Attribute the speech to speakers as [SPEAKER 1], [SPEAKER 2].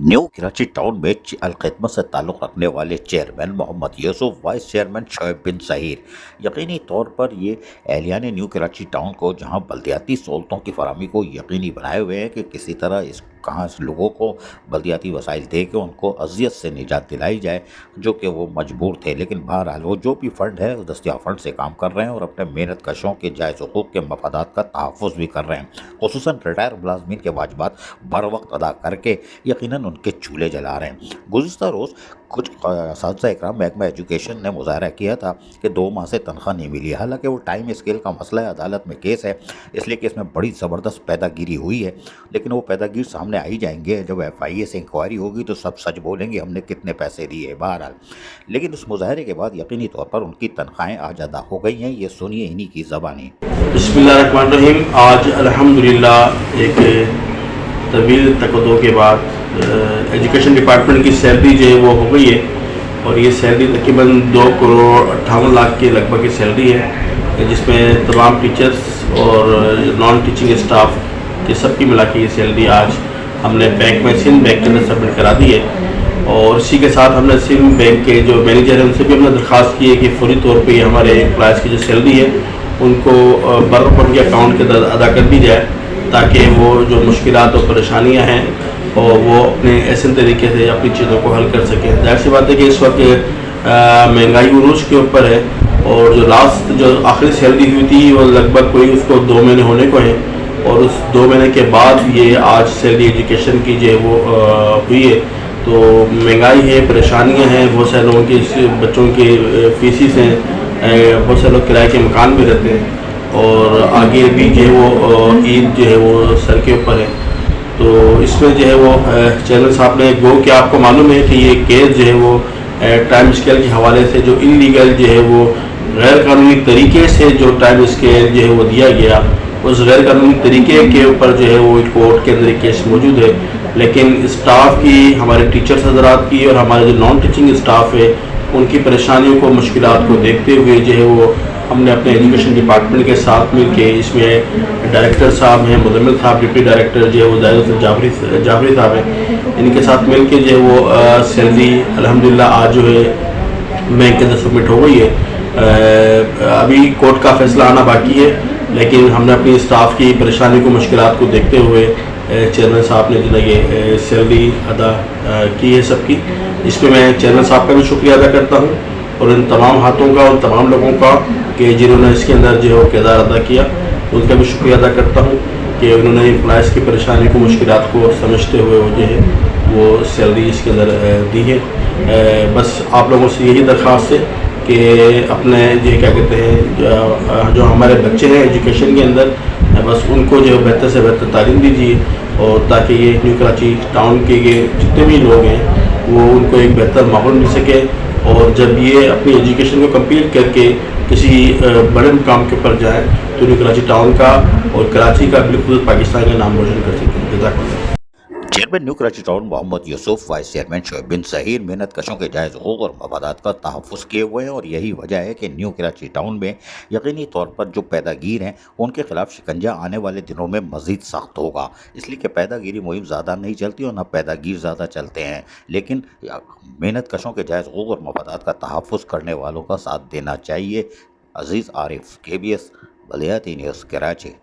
[SPEAKER 1] New Karachi town में अलखिदमत से ताल्लुक़ रखने वाले chairman Mohammad Yusuf, vice chairman Shoaib bin Zaheer यकीनी तौर पर ये एहलियान न्यू कराची टाउन को जहां बल्दियाती सहूलतों की फराहमी को यकीनी बनाए हुए हैं कि किसी तरह इस कहाँ से लोगों को बल्दियाती वसाइल दे के उनको अजियत से निजात दिलाई जाए, जो कि वो मजबूर थे। लेकिन बहरहाल वो जो भी फ़ंड है उस दस्तियाब फ़ंड से काम कर रहे हैं और अपने मेहनत कशों के जायज़ हुकूक़ के मफादात का तहफ़्फ़ुज़ भी कर रहे हैं। खुसूसन रिटायर मुलाज़मीन के वाजिबात बर वक्त अदा करके यकीनन उनके चूल्हे जला रहे हैं। गुज़िश्ता रोज़ कुछ असातिज़ा इकराम महकमा एजुकेशन ने मुज़ाहरा किया था कि 2 माह से तनख्वाह नहीं मिली है। हालांकि वो टाइम स्केल का मसला है, अदालत में केस है, इसलिए कि इसमें बड़ी ज़बरदस्त पैदागिरी हुई है। लेकिन वो पैदागिर सामने आई जाएंगे जब FIA से इंक्वायरी होगी तो सब सच बोलेंगे हमने कितने पैसे दिए। बहरहाल लेकिन उस मुज़ाहरे के बाद यकीनी तौर पर उनकी तनख्वाहें आज अदा हो गई हैं। ये सुनिए इन्हीं की ज़बानी।
[SPEAKER 2] बिस्मिल्लाहिर्रहमानिर्रहीम। आज अल्हम्दुलिल्लाह एक तवील तकद्दुर के बाद एजुकेशन डिपार्टमेंट की सैलरी जो है वो हो गई है और ये सैलरी तकरीबन 2,58,00,000 के लगभग की सैलरी है, जिसमें तमाम टीचर्स और नॉन टीचिंग स्टाफ के सब की मिला के ये सैलरी आज हमने बैंक में सिंध बैंक के अंदर सबमिट करा दी है। और इसी के साथ हमने सिंध बैंक के जो मैनेजर हैं उनसे भी हमने दरख्वास्त की है कि फौरी तौर पे हमारे एम्प्लॉयज़ की जो सैलरी है उनको बराबर उनके अकाउंट के अंदर अदा कर दी जाए, ताकि वो जो मुश्किलात और परेशानियाँ हैं और वो अपने ऐसे तरीके से अपनी चीज़ों को हल कर सकें। जाहिर सी बात है कि इस वक्त महंगाई उरूज के ऊपर है और जो लास्ट जो आखिरी सैलरी हुई थी वो लगभग कोई उसको 2 महीने होने को हैं और उस 2 महीने के बाद ये आज सैलरी एजुकेशन की जो है वो हुई है। तो महंगाई है, परेशानियाँ हैं, बहुत सारे लोगों की बच्चों की फीसिस हैं, बहुत सारे लोग किराए के मकान में रहते हैं और आगे भी जो है वो ईद जो है वो सर के ऊपर है। तो इसमें जो है वो चैनल साहब ने गो कि आपको मालूम है कि ये केस जो है वो टाइम स्केल के हवाले से जो इलीगल जो है वो गैर कानूनी तरीके से जो टाइम स्केल जो है वो दिया गया, उस गैर कानूनी तरीके के ऊपर जो है वो कोर्ट के अंदर एक केस मौजूद है। लेकिन स्टाफ की, हमारे टीचर्स हजरात की और हमारे जो नॉन टीचिंग स्टाफ है उनकी परेशानियों को, मुश्किलात को देखते हुए जो है वो हमने अपने एजुकेशन डिपार्टमेंट के साथ मिल के, इसमें डायरेक्टर साहब हैं, मुदम्मिल साहब, डिप्टी डायरेक्टर जो है वो जाफरी साहब हैं, इनके साथ मिल के जो है वो सैलरी अल्हम्दुलिल्लाह आज जो है बैंक के अंदर सबमिट हो गई है। अभी कोर्ट का फैसला आना बाकी है, लेकिन हमने अपनी स्टाफ की परेशानी को, मुश्किलात को देखते हुए चेयरमैन साहब ने जो ये सैलरी अदा की है सबकी। इस पर मैं चेयरमैन साहब का भी शुक्रिया अदा करता हूँ और इन तमाम हाथों का, उन तमाम लोगों का कि जिन्होंने इसके अंदर जो है वो किरदार अदा किया, उनका भी शुक्रिया अदा करता हूँ कि उन्होंने एम्प्लॉयज़ की परेशानी को, मुश्किलात को समझते हुए वो जो है वो सैलरी इसके अंदर दी है। बस आप लोगों से यही दरख्वास्त है कि अपने जो क्या कहते हैं जो हमारे बच्चे हैं एजुकेशन के अंदर, बस उनको जो बेहतर से बेहतर तालीम दीजिए और ताकि ये न्यू कराची टाउन के ये जितने भी लोग हैं वो उनको एक बेहतर माहौल मिल सके और जब ये अपनी एजुकेशन को कंप्लीट करके किसी बड़े मुकाम के ऊपर जाए तो न्यू कराची टाउन का और कराची का बिल्कुल पाकिस्तान का नाम रोशन कर सकें। जज़ाकल्लाह।
[SPEAKER 1] Chairman new Karachi town Mohammad Yusuf, vice chairman Shoaib bin Zaheer मेहनत कशों के जायज़ हुकूक़ और मफादात का तहफ़्फ़ुज़ किए हुए हैं और यही वजह है कि न्यू कराची टाउन में यकीनी तौर पर जो पैदागीर हैं उनके खिलाफ शिकंजा आने वाले दिनों में मज़ीद सख्त होगा। इसलिए कि पैदागिरी मुहिम ज़्यादा नहीं चलती और न पैदागीर ज़्यादा चलते हैं, लेकिन मेहनत कशों के जायज़ हुकूक़ और मफादात का तहफ़्फ़ुज़ करने वालों का साथ देना चाहिए। अज़ीज़ आरिफ, KBS बलियाती न्यूज़, कराची।